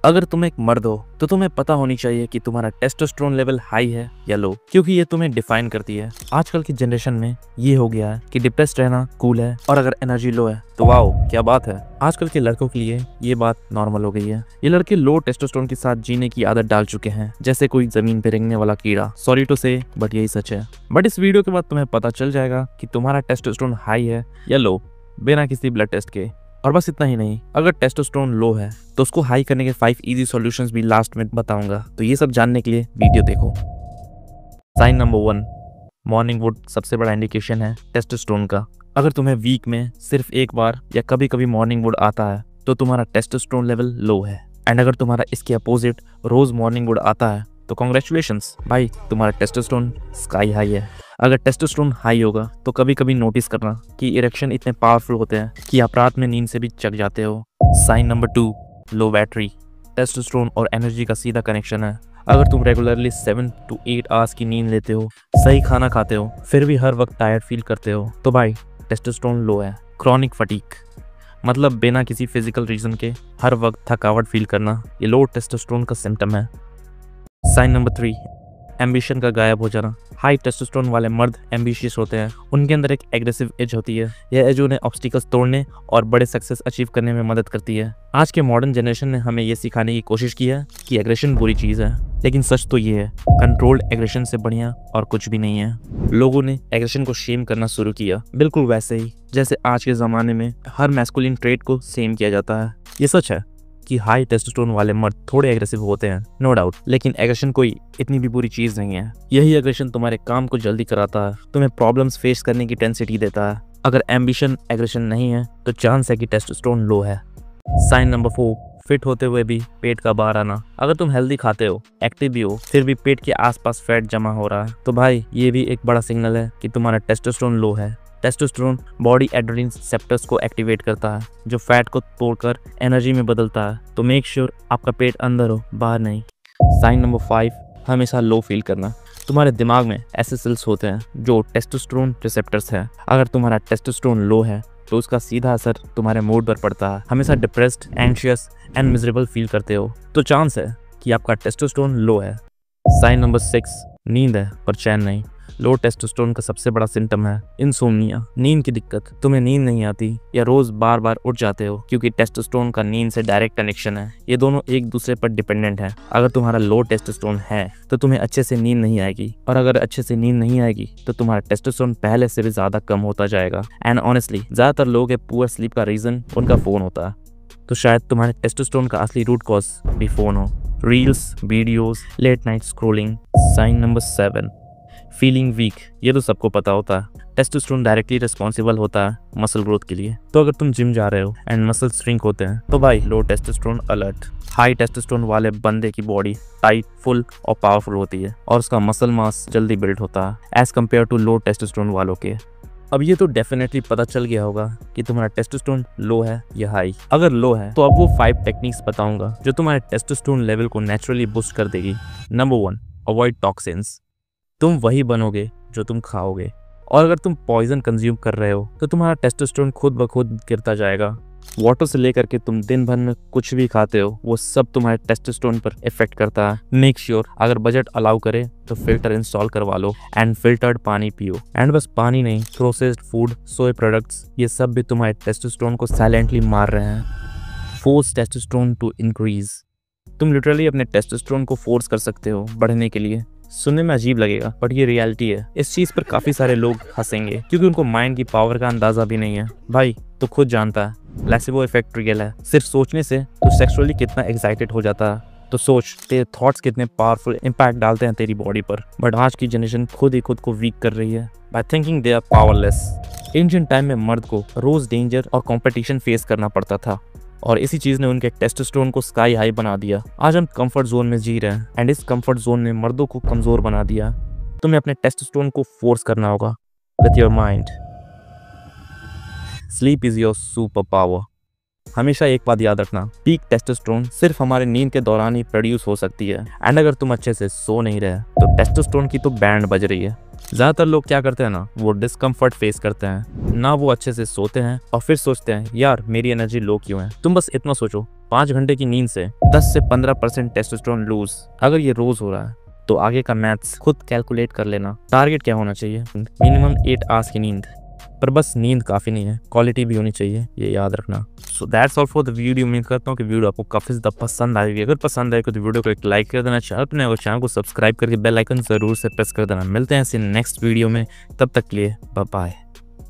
अगर तुम एक मर्द हो तो तुम्हें पता होनी चाहिए कि तुम्हारा टेस्टोस्टेरोन लेवल हाई है या लो, क्योंकि ये तुम्हें डिफाइन करती है। आजकल की जनरेशन में ये हो गया है कि डिप्रेस्ड रहना कूल है, और अगर एनर्जी लो है तो वाओ क्या बात है। आजकल के लड़कों के लिए ये बात नॉर्मल हो गई है। ये लड़के लो टेस्टोस्टेरोन के साथ जीने की आदत डाल चुके हैं, जैसे कोई जमीन पे रेंगने वाला कीड़ा। सॉरी टू से बट यही सच है। बट इस वीडियो के बाद तुम्हें पता चल जाएगा कि तुम्हारा टेस्टोस्टेरोन हाई है या लो, बिना किसी ब्लड टेस्ट के। और बस इतना ही नहीं, अगर टेस्टोस्टेरोन लो है तो उसको हाई करने के 5 इजी सॉल्यूशंस भी लास्ट में बताऊंगा। तो ये सब जानने के लिए वीडियो देखो। साइन नंबर 1, मॉर्निंग वुड सबसे बड़ा इंडिकेशन है टेस्टोस्टेरोन का। अगर तुम्हें वीक में सिर्फ एक बार या कभी कभी मॉर्निंग वुड आता है तो तुम्हारा टेस्टोस्टेरोन लेवल लो है। एंड अगर तुम्हारा इसके अपोजिट रोज मॉर्निंग वुड आता है तो कॉन्ग्रेचुलेशंस भाई, तुम्हारा टेस्टोस्टेरोन स्काई हाई है। अगर टेस्टोस्टेरोन हाई होगा तो कभी कभी नोटिस करना कि इरेक्शन इतने पावरफुल होते हैं कि आप रात में नींद से भी जग जाते हो। साइन नंबर 2, लो बैटरी। टेस्टोस्टेरोन और एनर्जी का सीधा कनेक्शन है। अगर तुम रेगुलरली 7 to 8 आवर्स की नींद लेते हो, सही खाना खाते हो, फिर भी हर वक्त टायर्ड फील करते हो, तो भाई टेस्टोस्टेरोन लो है। क्रॉनिक फटीग मतलब बिना किसी फिजिकल रीजन के हर वक्त थकावट फील करना, ये लो टेस्टोस्टेरोन का सिम्टम है। साइन नंबर 3, एम्बिशन का गायब हो जाना। हाई टेस्टोस्टेरोन वाले मर्द एम्बिशियस होते हैं। उनके अंदर एक एग्रेसिव एज होती है। यह एज उन्हें ऑब्स्टिकल्स तोड़ने और बड़े सक्सेस अचीव करने में मदद करती है। आज के मॉडर्न जनरेशन ने हमें यह सिखाने की कोशिश की है कि एग्रेशन बुरी चीज़ है, लेकिन सच तो ये है कंट्रोल्ड एग्रेशन से बढ़िया और कुछ भी नहीं है। लोगों ने एग्रेशन को शेम करना शुरू किया, बिल्कुल वैसे ही जैसे आज के ज़माने में हर मैस्कुलिन ट्रेट को सेम किया जाता है। ये सच है कि हाई टेस्टोस्टेरोन वाले मर्द थोड़े एग्रेसिव होते हैं, नो डाउट, लेकिन एग्रेशन कोई इतनी भी बुरी चीज नहीं है। यही एग्रेशन तुम्हारे काम को जल्दी कराता है, तुम्हें प्रॉब्लम्स फेस करने की टेंसिटी देता है। अगर एम्बिशन एग्रेशन नहीं है तो चांस है कि टेस्टोस्टेरोन लो है। साइन नंबर 4, फिट होते हुए भी पेट का बाहर आना। अगर तुम हेल्दी खाते हो, एक्टिव भी हो, फिर भी पेट के आसपास फैट जमा हो रहा है, तो भाई ये भी एक बड़ा सिग्नल है कि तुम्हारा टेस्टोस्टेरोन लो है। टेस्टोस्टेरोन बॉडी एड्रेनलिन रिसेप्टर्स को एक्टिवेट करता है, जो फैट को तोड़कर एनर्जी में बदलता है। तो मेक श्योर आपका पेट अंदर हो, बाहर नहीं। साइन नंबर 5, हमेशा लो फील करना। तुम्हारे दिमाग में ऐसे सेल्स होते हैं जो टेस्टोस्टेरोन रिसेप्टर्स हैं। अगर तुम्हारा टेस्टोस्टेरोन लो है तो उसका सीधा असर तुम्हारे मूड पर पड़ता है। हमेशा depressed, anxious and miserable feel करते हो, तो चांस है कि आपका टेस्टोस्टेरोन लो है। साइन नंबर 6, नींद है पर चैन नहीं। लो टेस्टोस्टेरोन का सबसे बड़ा सिम्टम है इंसोम्निया, नींद की दिक्कत। तुम्हें नींद नहीं आती या रोज बार बार उठ जाते हो, क्योंकि टेस्टोस्टेरोन का नींद से डायरेक्ट कनेक्शन है। ये दोनों एक दूसरे पर डिपेंडेंट है। अगर तुम्हारा लो टेस्टोस्टेरोन है तो तुम्हें अच्छे से नींद नहीं आएगी, और अगर अच्छे से नींद नहीं आएगी तो तुम्हारा टेस्टोस्टेरोन पहले से भी ज्यादा कम होता जाएगा। एंड ऑनेस्टली ज्यादातर लोगों के पुअर स्लीप का रीजन उनका फोन होता है, तो शायद तुम्हारे टेस्टोस्टेरोन का असली रूट कॉज भी फोन हो। Reels, videos, late night scrolling. Sign number 7, feeling weak. ये तो सबको पता होता है। टेस्टोस्टेरोन डायरेक्टली रिस्पॉन्सिबल होता है मसल ग्रोथ के लिए। तो अगर तुम जिम जा रहे हो एंड मसल श्रिंक होते हैं तो भाई लो टेस्टोस्टेरोन अलर्ट। हाई टेस्टोस्टेरोन वाले बंदे की बॉडी टाइट, फुल और पावरफुल होती है, और उसका मसल मास जल्दी बिल्ड होता है as compare to low testosterone वालों के। अब ये तो डेफिनेटली पता चल गया होगा कि तुम्हारा टेस्टोस्टेरोन लो है या हाई। अगर लो है तो अब वो 5 टेक्निक्स बताऊंगा जो तुम्हारे टेस्टोस्टेरोन लेवल को नेचुरली बूस्ट कर देगी। Number 1, avoid toxins. तुम वही बनोगे जो तुम खाओगे, और अगर तुम पॉइजन कंज्यूम कर रहे हो तो तुम्हारा टेस्टोस्टेरोन खुद ब खुद गिरता जाएगा। वाटर से लेकर के तुम दिन भर में कुछ भी खाते हो, वो सब तुम्हारे टेस्टोस्टेरोन पर इफेक्ट करता है। मेक श्योर अगर बजट अलाउ करे तो फिल्टर इंस्टॉल करवा लो एंड फिल्टर्ड पानी पियो। एंड बस पानी नहीं, प्रोसेस्ड फूड, सोय प्रोडक्ट्स, ये सब भी तुम्हारे टेस्टोस्टेरोन को साइलेंटली मार रहे हैं। Force testosterone to increase. तुम लिटरली अपने टेस्टोस्टेरोन को फोर्स कर सकते हो बढ़ने के लिए। सुनने में अजीब लगेगा बट ये रियलिटी है। इस चीज पर काफी सारे लोग हंसेंगे क्योंकि उनको माइंड की पावर का अंदाजा भी नहीं है। भाई तो खुद जानता है प्लेसिबो इफेक्ट रियल है। सिर्फ सोचने से तो सेक्सुअली कितना एक्साइटेड हो जाता है, तो सोच तेरे थॉट्स कितने पावरफुल इम्पैक्ट डालते हैं तेरी बॉडी पर। बट आज की जनरेशन खुद ही खुद को वीक कर रही है by thinking they are powerless. Ancient time में मर्द को रोज डेंजर और कंपटीशन फेस करना पड़ता था, और इसी चीज ने उनके टेस्टोस्टेरोन को स्काई हाई बना दिया। आज हम कंफर्ट जोन में जी रहे हैं एंड इस कंफर्ट जोन ने मर्दों को कमजोर बना दिया। तुम्हें अपने टेस्टोस्टेरोन को फोर्स करना होगा with your mind. Sleep is your super power. हमेशा एक बात याद रखना, पीक टेस्टोस्टेरोन सिर्फ हमारे नींद के दौरान ही प्रोड्यूस हो सकती है। एंड अगर तुम अच्छे से सो नहीं रहे तो टेस्टोस्टेरोन की तो बैंड बज रही है। ज्यादातर लोग क्या करते हैं ना, वो डिस्कम्फर्ट फेस करते हैं ना, वो अच्छे से सोते हैं और फिर सोचते हैं यार मेरी एनर्जी लो क्यों है। तुम बस इतना सोचो 5 घंटे की नींद से 10 से 15% टेस्टोस्टेरोन लूज अगर ये रोज हो रहा है तो आगे का मैथ्स खुद कैलकुलेट कर लेना। टारगेट क्या होना चाहिए? मिनिमम 8 आवर्स की नींद। पर बस नींद काफ़ी नहीं है, क्वालिटी भी होनी चाहिए, ये याद रखना। So that's all for the video. उम्मीद करता हूँ कि वीडियो आपको काफ़ी ज़्यादा पसंद आएगी। अगर पसंद आएगी तो वीडियो को एक लाइक कर देना, चैनल को सब्सक्राइब करके बेल आइकन ज़रूर से प्रेस कर देना। मिलते हैं ऐसे नेक्स्ट वीडियो में, तब तक के लिए बाय बाय।